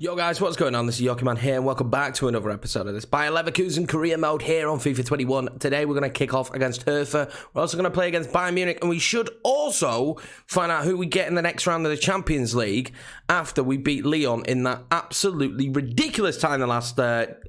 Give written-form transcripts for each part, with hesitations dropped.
Yo guys, what's going on? This is Yokiman here and welcome back to another episode of this Bayer Leverkusen career mode here on FIFA 21. Today we're going to kick off against Hertha. We're also going to play against Bayer Munich and we should also find out who we get in the next round of the Champions League after we beat Lyon in that absolutely ridiculous time the last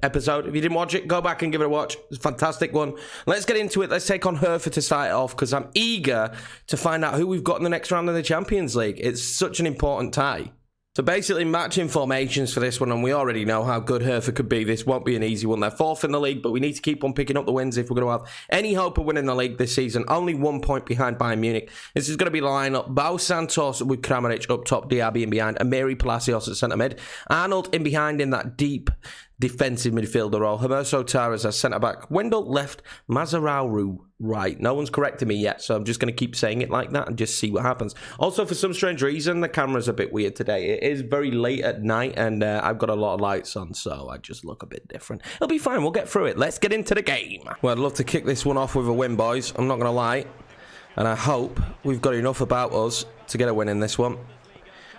episode. If you didn't watch it, go back and give it a watch. It's a fantastic one. Let's get into it. Let's take on Hertha to start it off because I'm eager to find out who we've got in the next round of the Champions League. It's such an important tie. So basically matching formations for this one, and we already know how good Hertha could be. This won't be an easy one. They're fourth in the league, but we need to keep on picking up the wins if we're going to have any hope of winning the league this season. Only 1 point behind Bayern Munich. This is going to be the lineup. Bayer Santos with Kramaric up top, Diaby in behind, Amiri Palacios at centre mid, Arnold in behind in that deep defensive midfielder role, Hermoso Tavares as centre-back, Wendell left, Mazararu right. No one's corrected me yet, so I'm just going to keep saying it like that and just see what happens. Also, for some strange reason, the camera's a bit weird today. It is very late at night, and I've got a lot of lights on, so I just look a bit different. It'll be fine. We'll get through it. Let's get into the game. Well, I'd love to kick this one off with a win, boys. I'm not going to lie, and I hope we've got enough about us to get a win in this one.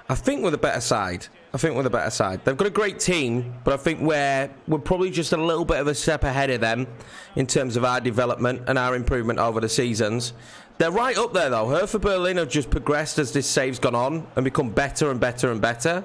I think we're the better side. They've got a great team, but I think we're probably just a little bit of a step ahead of them in terms of our development and our improvement over the seasons. They're right up there, though. Hertha Berlin have just progressed as this save's gone on and become better and better and better.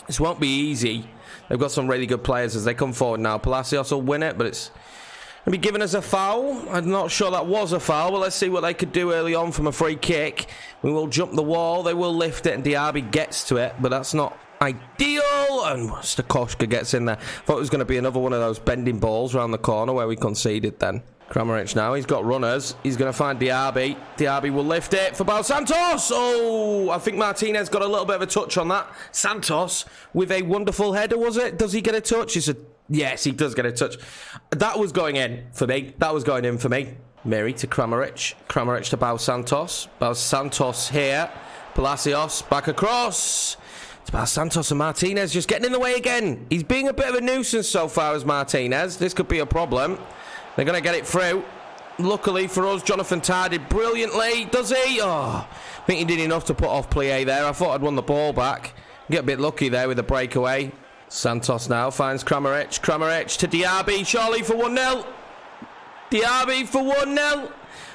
This won't be easy. They've got some really good players as they come forward now. Palacios will win it, but it's going to be giving us a foul. I'm not sure that was a foul, but let's see what they could do early on from a free kick. We will jump the wall. They will lift it, and Diaby gets to it, but that's not ideal. And Stakoshka gets in there. Thought it was going to be another one of those bending balls around the corner where we conceded then. Kramaric now. He's got runners. He's going to find Diaby. Diaby will lift it for Bayer Santos. Oh, I think Martinez got a little bit of a touch on that. Santos with a wonderful header, was it? Does he get a touch? Yes, he does get a touch. That was going in for me. Miri to Kramaric. Kramaric to Bayer Santos. Bayer Santos here. Palacios back across. It's Bayer Santos and Martinez just getting in the way again. He's being a bit of a nuisance so far as Martinez. This could be a problem. They're going to get it through. Luckily for us, Jonathan Tah did brilliantly. Does he? Oh, I think he did enough to put off Plie there. I thought I'd won the ball back. Get a bit lucky there with the breakaway. Santos now finds Kramaric. Kramaric to Diaby. Surely for 1-0. Diaby for 1-0.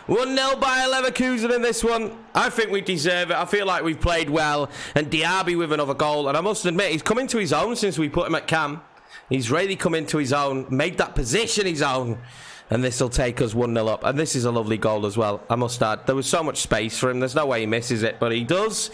1-0 Bayer Leverkusen in this one. I think we deserve it. I feel like we've played well. And Diaby with another goal. And I must admit, he's come into his own since we put him at cam. He's really come into his own. Made that position his own. And this will take us 1-0 up. And this is a lovely goal as well, I must add. There was so much space for him. There's no way he misses it. But he does.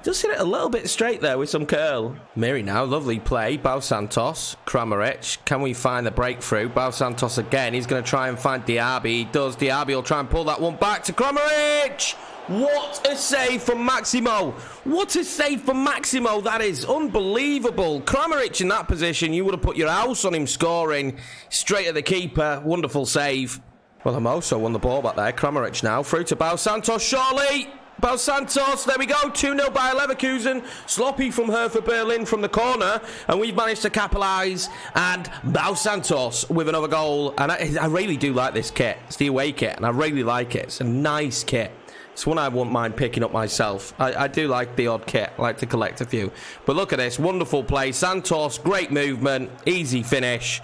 Just hit it a little bit straight there with some curl. Miri now, lovely play. Bayer Santos, Kramaric. Can we find the breakthrough? Bayer Santos again. He's going to try and find Diaby. He does. Diaby will try and pull that one back to Kramaric. What a save from Maximo. What a save from Maximo. That is unbelievable. Kramaric in that position, you would have put your house on him scoring. Straight at the keeper. Wonderful save. Well, Hermoso won the ball back there. Kramaric now. Through to Bayer Santos, surely. Bayer Santos, there we go, 2-0 Bayer Leverkusen. Sloppy from Hertha Berlin from the corner, and we've managed to capitalise. And Bayer Santos with another goal. And I really do like this kit. It's the away kit, and I really like it. It's a nice kit. It's one I wouldn't mind picking up myself. I do like the odd kit. I like to collect a few. But look at this, wonderful play. Santos, great movement, easy finish.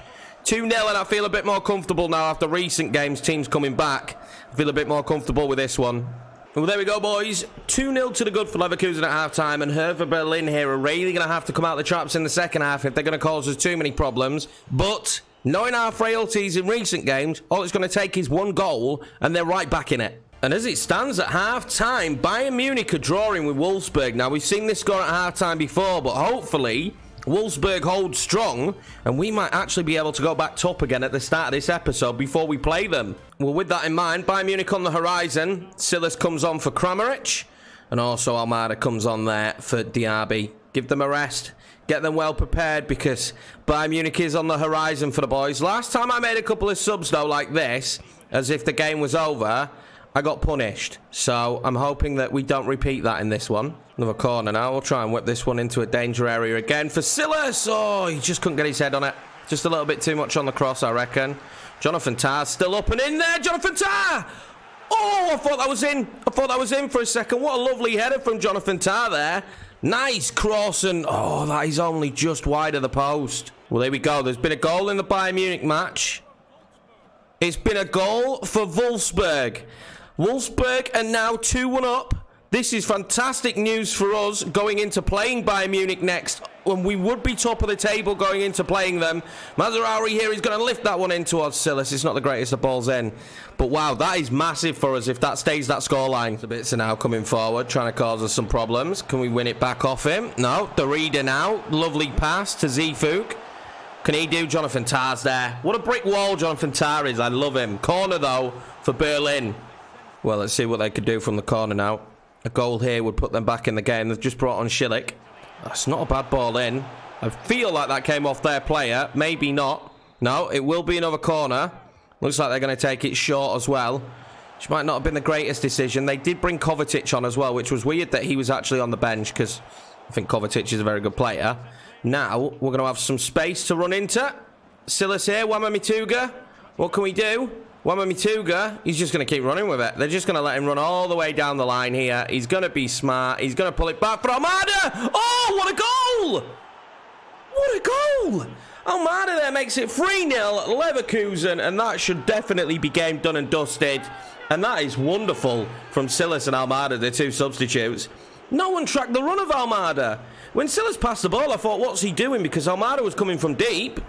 2-0, and I feel a bit more comfortable now after recent games, teams coming back. I feel a bit more comfortable with this one. Well, there we go, boys. 2-0 to the good for Leverkusen at half-time, and Hertha Berlin here are really going to have to come out the traps in the second half if they're going to cause us too many problems. But knowing our frailties in recent games, all it's going to take is one goal, and they're right back in it. And as it stands at half-time, Bayern Munich are drawing with Wolfsburg. Now, we've seen this score at half-time before, but hopefully Wolfsburg holds strong, and we might actually be able to go back top again at the start of this episode before we play them. Well, with that in mind, Bayern Munich on the horizon. Silas comes on for Kramaric, and also Almada comes on there for Diaby. Give them a rest. Get them well prepared because Bayern Munich is on the horizon for the boys. Last time I made a couple of subs, though, like this, as if the game was over, I got punished. So I'm hoping that we don't repeat that in this one. Another corner now. We'll try and whip this one into a danger area again for Silas. Oh, he just couldn't get his head on it. Just a little bit too much on the cross, I reckon. Jonathan Tah still up and in there. Jonathan Tah! Oh, I thought that was in. I thought that was in for a second. What a lovely header from Jonathan Tah there. Nice cross, and oh, that is only just wide of the post. Well, there we go. There's been a goal in the Bayern Munich match. It's been a goal for Wolfsburg. Wolfsburg are now 2-1 up. This is fantastic news for us going into playing Bayern Munich next, when we would be top of the table going into playing them. Mazraoui here is going to lift that one in towards Silas. It's not the greatest of balls in. But wow, that is massive for us if that stays that scoreline. The bits are now coming forward, trying to cause us some problems. Can we win it back off him? No. The reader now. Lovely pass to Zifuk. Can he do Jonathan Tah's there? What a brick wall Jonathan Tah is. I love him. Corner, though, for Berlin. Well, let's see what they could do from the corner now. A goal here would put them back in the game. They've just brought on Schillich. That's not a bad ball in. I feel like that came off their player. Maybe not. No, it will be another corner. Looks like they're going to take it short as well, which might not have been the greatest decision. They did bring Kovacic on as well, which was weird that he was actually on the bench, because I think Kovacic is a very good player. Now, we're going to have some space to run into. Silas here, Wamamituga. What can we do? Wamamituga, he's just going to keep running with it. They're just going to let him run all the way down the line here. He's going to be smart. He's going to pull it back for Almada. Oh, what a goal! What a goal! Almada there makes it 3-0 Leverkusen, and that should definitely be game done and dusted. And that is wonderful from Silas and Almada, the two substitutes. No one tracked the run of Almada. When Silas passed the ball, I thought, what's he doing? Because Almada was coming from deep.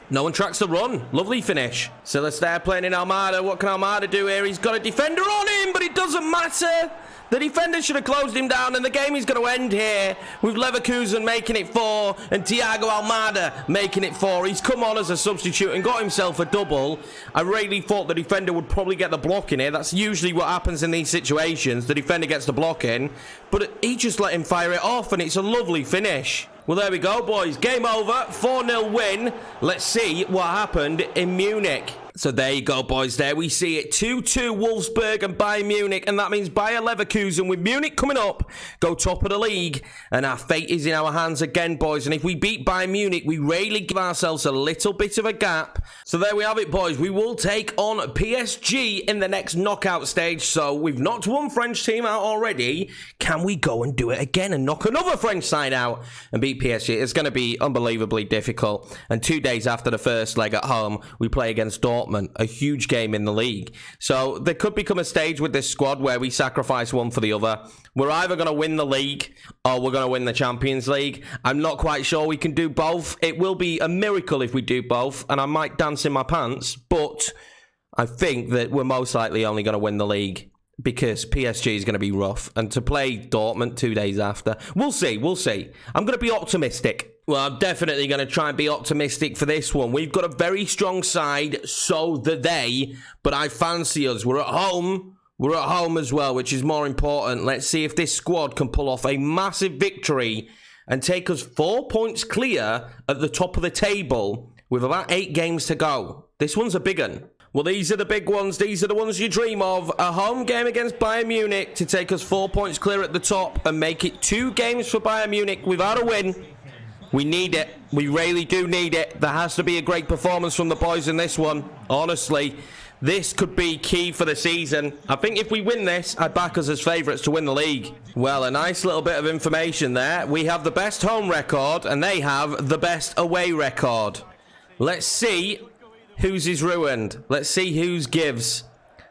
No one tracks the run. Lovely finish. Silas there playing in Almada. What can Almada do here? He's got a defender on him, but it doesn't matter. The defender should have closed him down, and the game is going to end here with Leverkusen making it 4 and Thiago Almada making it 4. He's come on as a substitute and got himself a double. I really thought the defender would probably get the block in here. That's usually what happens in these situations. The defender gets the block in, but he just let him fire it off, and it's a lovely finish. Well, there we go, boys. Game over. 4-0 win. Let's see what happened in Munich. So there you go, boys. There we see it. 2-2 Wolfsburg and Bayern Munich. And that means Bayer Leverkusen, with Munich coming up, go top of the league. And our fate is in our hands again, boys. And if we beat Bayern Munich, we really give ourselves a little bit of a gap. So there we have it, boys. We will take on PSG in the next knockout stage. So we've knocked one French team out already. Can we go and do it again and knock another French side out and beat PSG? It's going to be unbelievably difficult. And 2 days after the first leg at home, we play against Dortmund, a huge game in the league. So there could become a stage with this squad where we sacrifice one for the other. We're either going to win the league or we're going to win the Champions League. I'm not quite sure we can do both. It will be a miracle if we do both, and I might dance in my pants, but I think that we're most likely only going to win the league, because PSG is going to be rough. And to play Dortmund 2 days after, we'll see. I'm going to be optimistic. Well, I'm definitely going to try and be optimistic for this one. We've got a very strong side, so do they, but I fancy us. We're at home. We're at home as well, which is more important. Let's see if this squad can pull off a massive victory and take us 4 points clear at the top of the table with about 8 games to go. This one's a big one. Well, these are the big ones. These are the ones you dream of. A home game against Bayern Munich to take us 4 points clear at the top and make it 2 games for Bayern Munich without a win. We need it. We really do need it. There has to be a great performance from the boys in this one. Honestly, this could be key for the season. I think if we win this, I'd back us as favourites to win the league. Well, a nice little bit of information there. We have the best home record and they have the best away record. Let's see whose is ruined. Let's see whose gives.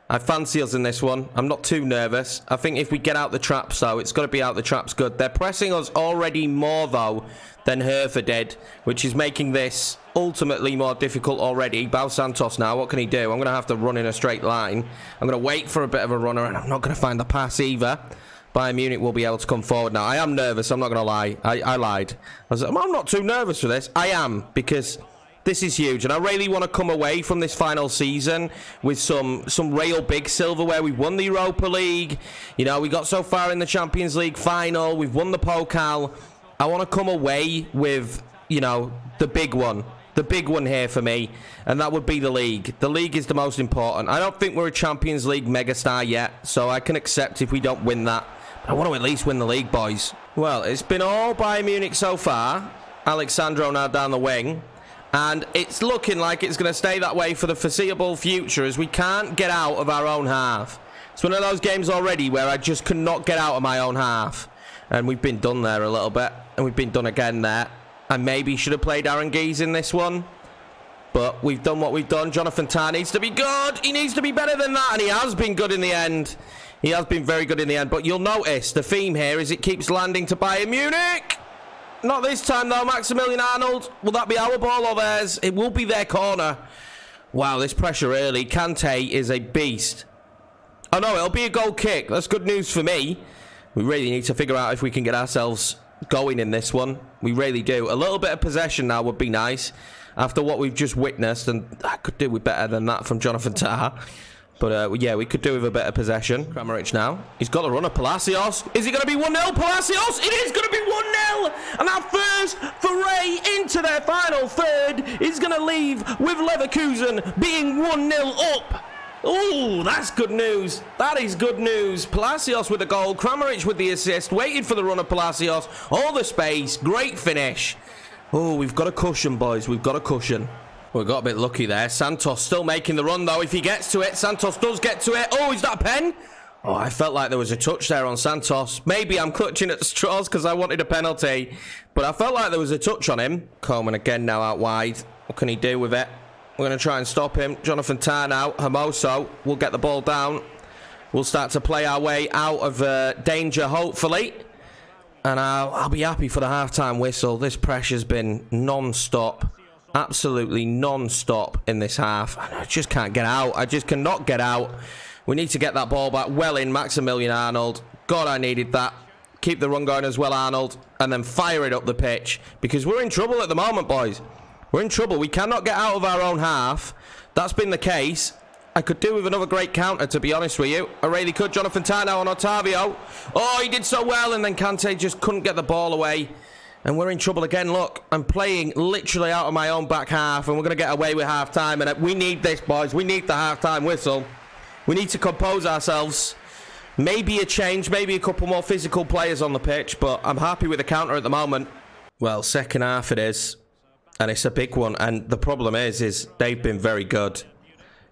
I fancy us in this one. I'm not too nervous. I think if we get out the traps, though, it's got to be out the traps good. They're pressing us already more, though, than Hertha did, which is making this ultimately more difficult already. Bal Santos now, what can he do? I'm going to have to run in a straight line. I'm going to wait for a bit of a runner, and I'm not going to find the pass either. Bayern Munich will be able to come forward now. I am nervous, I'm not going to lie. I lied. I'm not too nervous for this. I am, because this is huge, and I really want to come away from this final season with some real big silverware. We've won the Europa League. You know, we got so far in the Champions League final. We've won the Pokal. I want to come away with, you know, the big one. The big one here for me, and that would be the league. The league is the most important. I don't think we're a Champions League megastar yet, so I can accept if we don't win that. But I want to at least win the league, boys. Well, it's been all Bayern Munich so far. Alexandro now down the wing. And it's looking like it's going to stay that way for the foreseeable future, as we can't get out of our own half. It's one of those games already where I just cannot get out of my own half. And we've been done there a little bit. And we've been done again there. I maybe should have played Aaron Gies in this one. But we've done what we've done. Jonathan Tah needs to be good. He needs to be better than that. And he has been good in the end. He has been very good in the end. But you'll notice the theme here is it keeps landing to Bayer Munich. Not this time, though. Maximilian Arnold. Will that be our ball or theirs? It will be their corner. Wow, this pressure early. Kante is a beast. Oh, no, it'll be a goal kick. That's good news for me. We really need to figure out if we can get ourselves going in this one. We really do. A little bit of possession now would be nice after what we've just witnessed, and I could do with better than that from Jonathan Tah. But yeah, we could do with a bit of possession. Kramaric now. He's got the run of Palacios. Is it going to be 1-0 Palacios? It is going to be 1-0. And our first foray into their final third is going to leave with Leverkusen being 1-0 up. Oh, that's good news. That is good news. Palacios with the goal. Kramaric with the assist. Waited for the run of Palacios. All the space. Great finish. Oh, we've got a cushion, boys. We've got a cushion. We got a bit lucky there. Santos still making the run, though. If he gets to it, Santos does get to it. Oh, is that a pen? Oh, I felt like there was a touch there on Santos. Maybe I'm clutching at straws because I wanted a penalty. But I felt like there was a touch on him. Coleman again now out wide. What can he do with it? We're going to try and stop him. Jonathan Tah now. Hermoso will get the ball down. We'll start to play our way out of danger, hopefully. And I'll be happy for the half-time whistle. This pressure's been non-stop. Absolutely non-stop in this half. I just can't get out. I just cannot get out. We need to get that ball back well in. Maximilian Arnold. God, I needed that. Keep the run going as well, Arnold. And then fire it up the pitch. Because we're in trouble at the moment, boys. We're in trouble. We cannot get out of our own half. That's been the case. I could do with another great counter, to be honest with you. I really could. Jonathan Tah now on Otavio. Oh, he did so well. And then Kante just couldn't get the ball away. And we're in trouble again. Look, I'm playing literally out of my own back half. And we're going to get away with half-time. And we need this, boys. We need the half-time whistle. We need to compose ourselves. Maybe a change. Maybe a couple more physical players on the pitch. But I'm happy with the counter at the moment. Well, second half it is. And it's a big one. And the problem is they've been very good.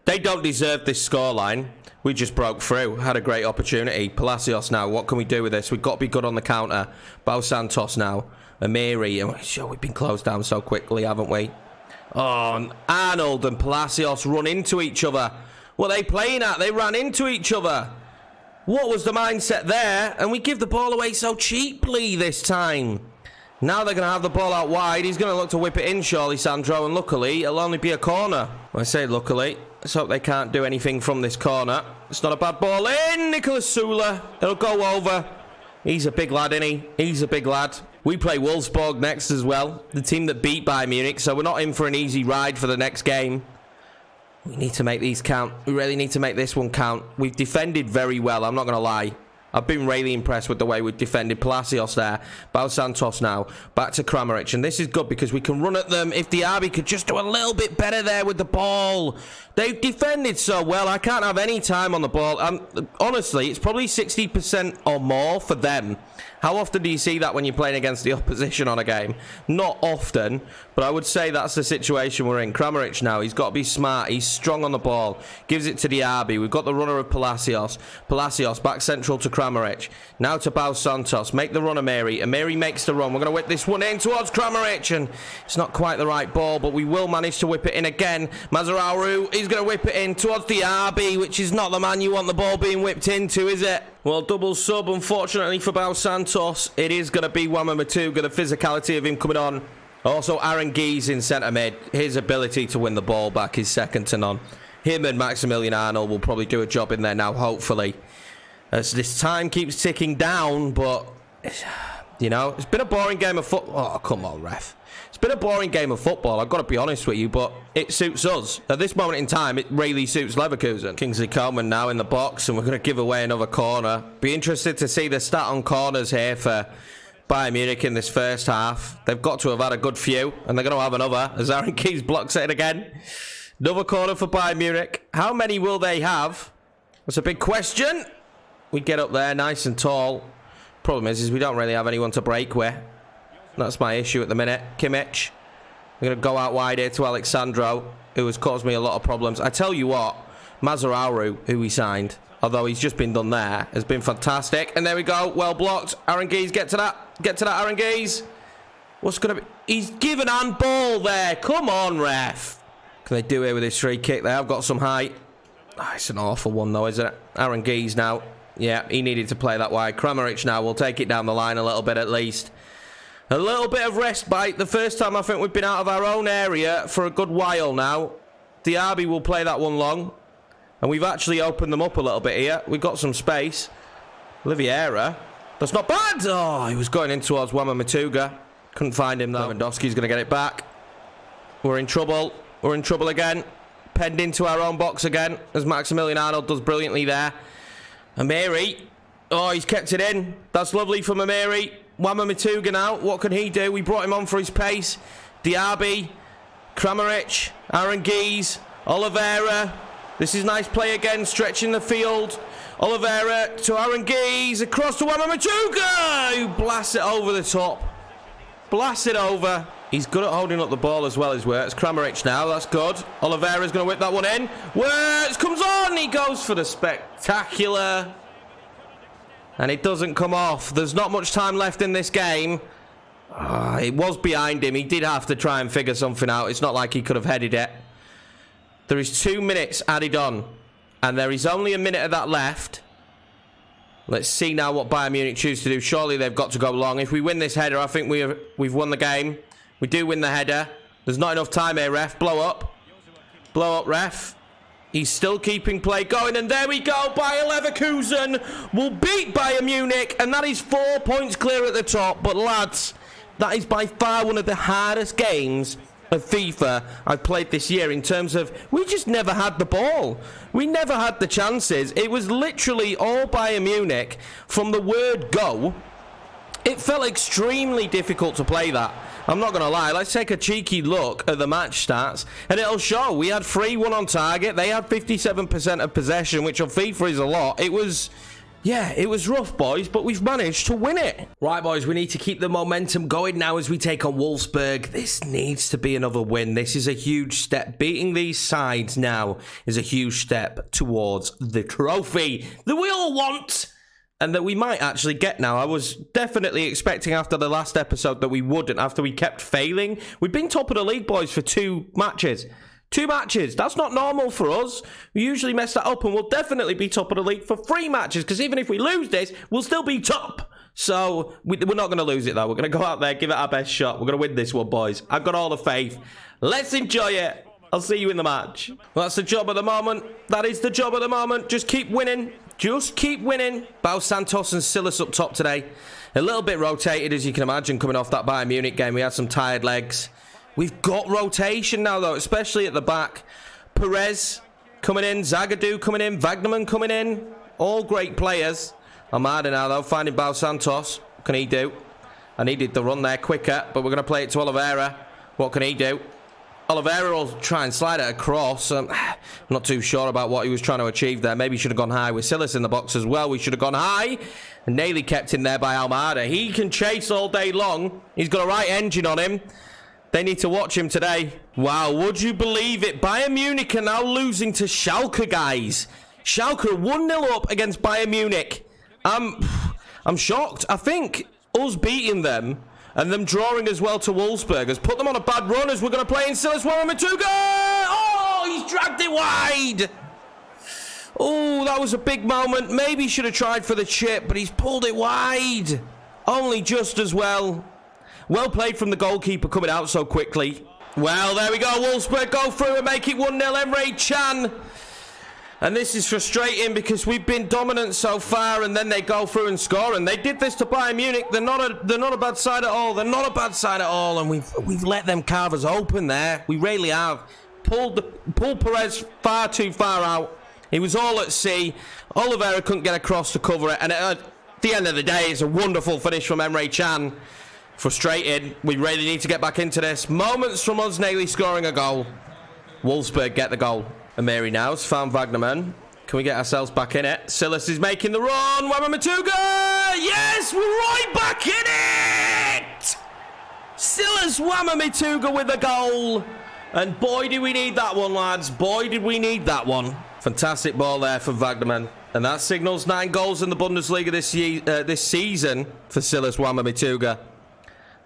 They don't deserve this scoreline. We just broke through. Had a great opportunity. Palacios now. What can we do with this? We've got to be good on the counter. Bao Santos now. Amiri. Sure, we've been closed down so quickly, haven't we? Oh, and Arnold and Palacios run into each other. What are they playing at? They ran into each other. What was the mindset there? And we give the ball away so cheaply this time. Now they're going to have the ball out wide. He's going to look to whip it in, surely, Sandro. And luckily, it'll only be a corner. When I say luckily, let's hope they can't do anything from this corner. It's not a bad ball in. Nicholas Sula. It'll go over. He's a big lad, isn't he? He's a big lad. We play Wolfsburg next as well. The team that beat Bayern Munich. So we're not in for an easy ride for the next game. We need to make these count. We really need to make this one count. We've defended very well. I'm not going to lie. I've been really impressed with the way we've defended. Palacios there. Bao Santos now. Back to Kramaric. And this is good because we can run at them. If Diaby could just do a little bit better there with the ball. They've defended so well. I can't have any time on the ball. Honestly, it's probably 60% or more for them. How often do you see that when you're playing against the opposition on a game? Not often, but I would say that's the situation we're in. Kramaric now, he's got to be smart. He's strong on the ball. Gives it to Diaby. We've got the runner of Palacios. Palacios back central to Kramaric. Now to Bao Santos. Make the run, Amiri. Amiri makes the run. We're going to whip this one in towards Kramaric, and it's not quite the right ball, but we will manage to whip it in again. Mazararu is going to whip it in towards Diaby, which is not the man you want the ball being whipped into, is it? Well, double sub, unfortunately, for Bao Santos. It is going to be Wamamatuga, the physicality of him coming on. Also, Aaron Gies in centre mid. His ability to win the ball back is second to none. Him and Maximilian Arnold will probably do a job in there now, hopefully. As this time keeps ticking down, but, you know, it's been a boring game of football. Oh, come on, ref. It's been a boring game of football, I've got to be honest with you, but it suits us. At this moment in time, it really suits Leverkusen. Kingsley Coman now in the box, and we're going to give away another corner. Be interested to see the stat on corners here for Bayern Munich in this first half. They've got to have had a good few, and they're going to have another, as Aaron Gies blocks it again. Another corner for Bayern Munich. How many will they have? That's a big question. We get up there nice and tall. Problem is we don't really have anyone to break with. That's my issue at the minute. Kimmich. We're going to go out wide here to Alexandro, who has caused me a lot of problems. I tell you what, Mazararu, who we signed, although he's just been done there, has been fantastic. And there we go. Well blocked. Aranguiz, get to that. Get to that, Aranguiz. What's going to be... He's given handball there. Come on, ref. Can they do it with this free kick? They have got some height. Oh, it's an awful one, though, isn't it? Aranguiz now. Yeah, he needed to play that wide. Kramaric now will take it down the line a little bit at least. A little bit of respite. The first time I think we've been out of our own area for a good while now. Diaby will play that one long. And we've actually opened them up a little bit here. We've got some space. Oliveira. That's not bad. Oh, he was going in towards Wama Matuga. Couldn't find him, though. Lewandowski's going to get it back. We're in trouble. We're in trouble again. Penned into our own box again, as Maximilian Arnold does brilliantly there. Amiri. Oh, he's kept it in. That's lovely from Amiri. Wama Matuga now. What can he do? We brought him on for his pace. Diaby. Kramaric. Aranguiz. Oliveira. This is nice play again. Stretching the field. Oliveira to Aranguiz. Across to Wama Matuga, who blasts it over the top. Blast it over. He's good at holding up the ball as well as Wirtz. Kramaric now, that's good. Oliveira's going to whip that one in. Wirtz comes on. He goes for the spectacular. And it doesn't come off. There's not much time left in this game. It was behind him. He did have to try and figure something out. It's not like he could have headed it. There is 2 minutes added on. And there is only a minute of that left. Let's see now what Bayern Munich choose to do. Surely they've got to go long. If we win this header, I think we've won the game. We do win the header. There's not enough time here, ref. Blow up. Blow up, ref. He's still keeping play going. And there we go. Bayer Leverkusen will beat Bayern Munich. And that is 4 points clear at the top. But lads, that is by far one of the hardest games of FIFA I've played this year, in terms of we just never had the ball. We never had the chances. It was literally all Bayern Munich from the word go. It felt extremely difficult to play that. I'm not going to lie. Let's take a cheeky look at the match stats and it'll show. We had 3-1 on target. They had 57% of possession, which on FIFA is a lot. It was... yeah, it was rough, boys, but we've managed to win it. Right, boys, we need to keep the momentum going now as we take on Wolfsburg. This needs to be another win. This is a huge step. Beating these sides now is a huge step towards the trophy that we all want and that we might actually get now. I was definitely expecting after the last episode that we wouldn't, after we kept failing. We've been top of the league, boys, for 2 matches. 2 matches. That's not normal for us. We usually mess that up, and we'll definitely be top of the league for 3 matches, because even if we lose this, we'll still be top. So we're not going to lose it, though. We're going to go out there, give it our best shot. We're going to win this one, boys. I've got all the faith. Let's enjoy it. I'll see you in the match. Well, that's the job at the moment. That is the job at the moment. Just keep winning. Just keep winning. Bao Santos and Silas up top today. A little bit rotated, as you can imagine, coming off that Bayern Munich game. We had some tired legs. We've got rotation now, though, especially at the back. Perez coming in, Zagadou coming in, Wagnerman coming in. All great players. Almada now, though, finding Bao Santos. What can he do? I needed the run there quicker, but we're going to play it to Oliveira. What can he do? Oliveira will try and slide it across. I'm not too sure about what he was trying to achieve there. Maybe he should have gone high with Silas in the box as well. We should have gone high. And nearly kept in there by Almada. He can chase all day long. He's got a right engine on him. They need to watch him today. Wow, would you believe it? Bayern Munich are now losing to Schalke, guys. Schalke 1-0 up against Bayern Munich. I'm shocked. I think us beating them and them drawing as well to Wolfsburg has put them on a bad run, as we're going to play in Silas Wama Matuga. Oh, he's dragged it wide. Oh, that was a big moment. Maybe he should have tried for the chip, but he's pulled it wide. Only just as well. Well played from the goalkeeper coming out so quickly. Well, there we go. Wolfsburg go through and make it 1-0. Emre Can. And this is frustrating because we've been dominant so far, and then they go through and score. And they did this to Bayern Munich. They're not a bad side at all. They're not a bad side at all. And we've let them carve us open there. We really have. Pulled Perez far too far out. He was all at sea. Oliveira couldn't get across to cover it. And at the end of the day, it's a wonderful finish from Emre Can. Frustrated. We really need to get back into this. Moments from us nearly scoring a goal. Wolfsburg get the goal. Amiri now has found Wagnerman. Can we get ourselves back in it? Silas is making the run. Wama Matuga! Yes, we're right back in it! Silas Wama Matuga with a goal. And boy, did we need that one, lads. Boy, did we need that one. Fantastic ball there from Wagnerman. And that signals 9 goals in the Bundesliga this season for Silas Wamamituga.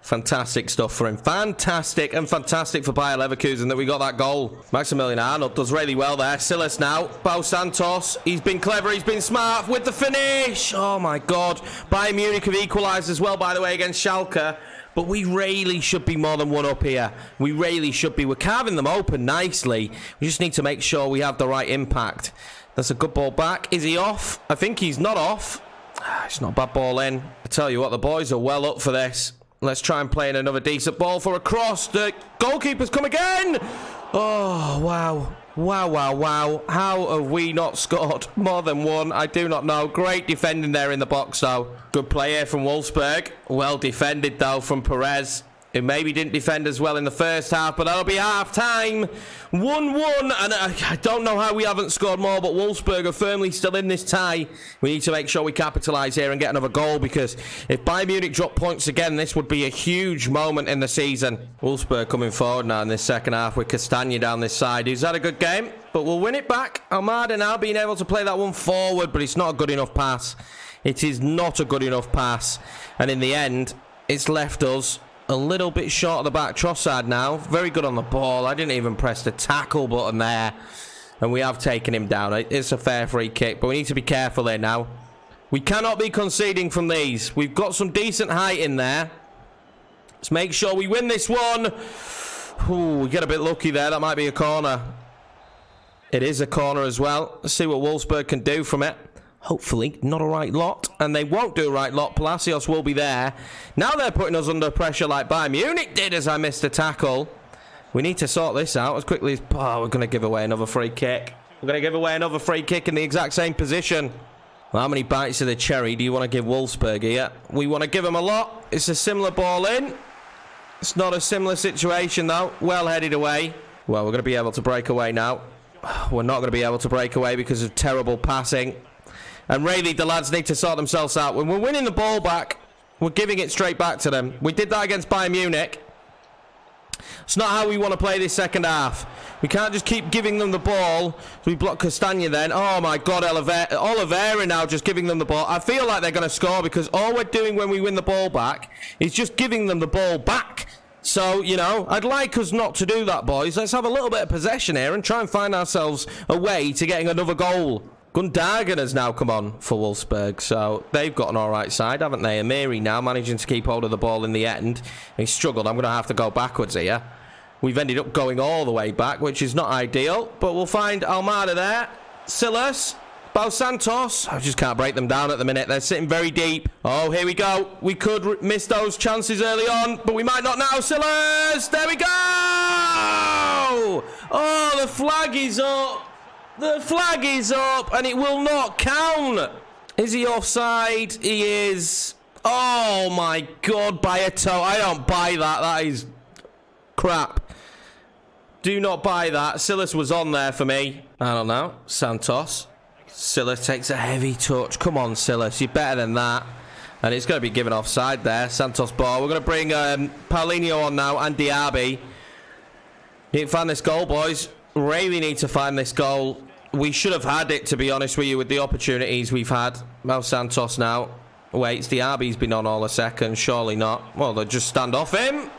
Fantastic stuff for him. Fantastic, and fantastic for Bayer Leverkusen that we got that goal. Maximilian Arnold does really well there. Silas now. Bo Santos. He's been clever. He's been smart with the finish. Oh, my God. Bayern Munich have equalised as well, by the way, against Schalke. But we really should be more than one up here. We really should be. We're carving them open nicely. We just need to make sure we have the right impact. That's a good ball back. Is he off? I think he's not off. It's not a bad ball in. I tell you what, the boys are well up for this. Let's try and play in another decent ball for a cross. The goalkeeper's come again. Oh, wow. Wow, wow, wow. How have we not scored more than one? I do not know. Great defending there in the box, though. Good play here from Wolfsburg. Well defended, though, from Perez, who maybe didn't defend as well in the first half, but that'll be half-time. 1-1, and I don't know how we haven't scored more, but Wolfsburg are firmly still in this tie. We need to make sure we capitalise here and get another goal, because if Bayern Munich drop points again, this would be a huge moment in the season. Wolfsburg coming forward now in this second half with Castagna down this side, who's had a good game, but we'll win it back. Almada now being able to play that one forward, but it's not a good enough pass. It is not a good enough pass, and in the end, it's left us a little bit short of the back. Trossard now, very good on the ball. I didn't even press the tackle button there. And we have taken him down. It's a fair free kick, but we need to be careful there now. We cannot be conceding from these. We've got some decent height in there. Let's make sure we win this one. Ooh, we get a bit lucky there. That might be a corner. It is a corner as well. Let's see what Wolfsburg can do from it. Hopefully, not a right lot. And they won't do a right lot. Palacios will be there. Now they're putting us under pressure like Bayern Munich did as I missed the tackle. We need to sort this out as quickly as... Oh, we're going to give away another free kick. We're going to give away another free kick in the exact same position. Well, how many bites of the cherry do you want to give Wolfsburg here? We want to give them a lot. It's a similar ball in. It's not a similar situation, though. Well headed away. Well, we're going to be able to break away now. We're not going to be able to break away because of terrible passing. And really, the lads need to sort themselves out. When we're winning the ball back, we're giving it straight back to them. We did that against Bayern Munich. It's not how we want to play this second half. We can't just keep giving them the ball. We block Castagna then. Oh, my God, Oliveira now just giving them the ball. I feel like they're going to score because all we're doing when we win the ball back is just giving them the ball back. So, you know, I'd like us not to do that, boys. Let's have a little bit of possession here and try and find ourselves a way to getting another goal. Gundogan has now come on for Wolfsburg, so they've got an alright side, haven't they? Amiri now managing to keep hold of the ball in the end. He struggled. I'm going to have to go backwards here. We've ended up going all the way back, which is not ideal, but we'll find Almada there. Silas, Bo Santos. I just can't break them down at the minute. They're sitting very deep. Oh, here we go. We could miss those chances early on, but we might not now. Silas, there we go! Oh, the flag is up. The flag is up, and it will not count. Is he offside? He is. Oh, my God, by a toe. I don't buy that. That is crap. Do not buy that. Silas was on there for me. I don't know. Santos. Silas takes a heavy touch. Come on, Silas. You're better than that. And it's going to be given offside there. Santos ball. We're going to bring Paulinho on now and Diaby. Need to find this goal, boys. Really need to find this goal. We should have had it, to be honest with you, with the opportunities we've had. Mel Santos now. Wait, Diaby's been on all a second. Surely not. Well, they'll just stand off him.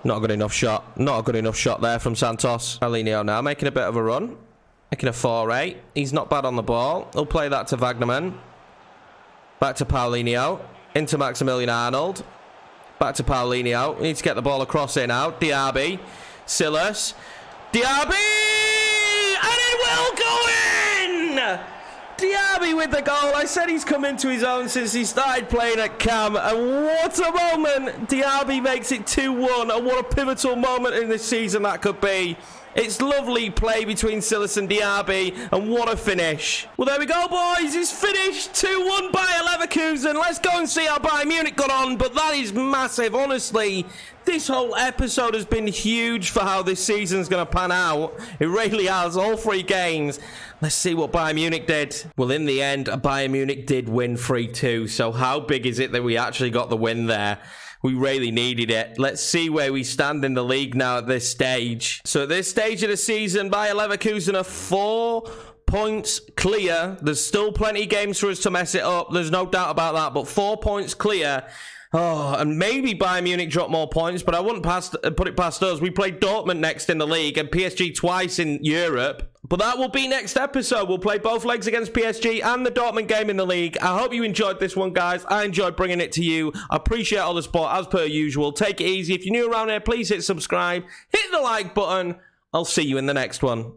Not a good enough shot. Not a good enough shot there from Santos. Paulinho now making a bit of a run. Making a foray. He's not bad on the ball. He'll play that to Wagnerman. Back to Paulinho. Into Maximilian Arnold. Back to Paulinho. We need to get the ball across here now. Diaby. Silas. Diaby! And it will go in! Diaby with the goal. I said he's come into his own since he started playing at Cam. And what a moment! Diaby makes it 2-1. And what a pivotal moment in this season that could be. It's lovely play between Silas and Diaby, and what a finish. Well, there we go, boys. It's finished. 2-1 Bayer Leverkusen. Let's go and see how Bayern Munich got on, but that is massive. Honestly, this whole episode has been huge for how this season's going to pan out. It really has. All 3 games. Let's see what Bayern Munich did. Well, in the end, Bayern Munich did win 3-2, so how big is it that we actually got the win there? We really needed it. Let's see where we stand in the league now at this stage. So at this stage of the season, Bayer Leverkusen are 4 points clear. There's still plenty of games for us to mess it up. There's no doubt about that, but 4 points clear. Oh, and maybe Bayern Munich drop more points, but I wouldn't put it past us. We play Dortmund next in the league and PSG twice in Europe. But that will be next episode. We'll play both legs against PSG and the Dortmund game in the league. I hope you enjoyed this one, guys. I enjoyed bringing it to you. I appreciate all the support as per usual. Take it easy. If you're new around here, please hit subscribe. Hit the like button. I'll see you in the next one.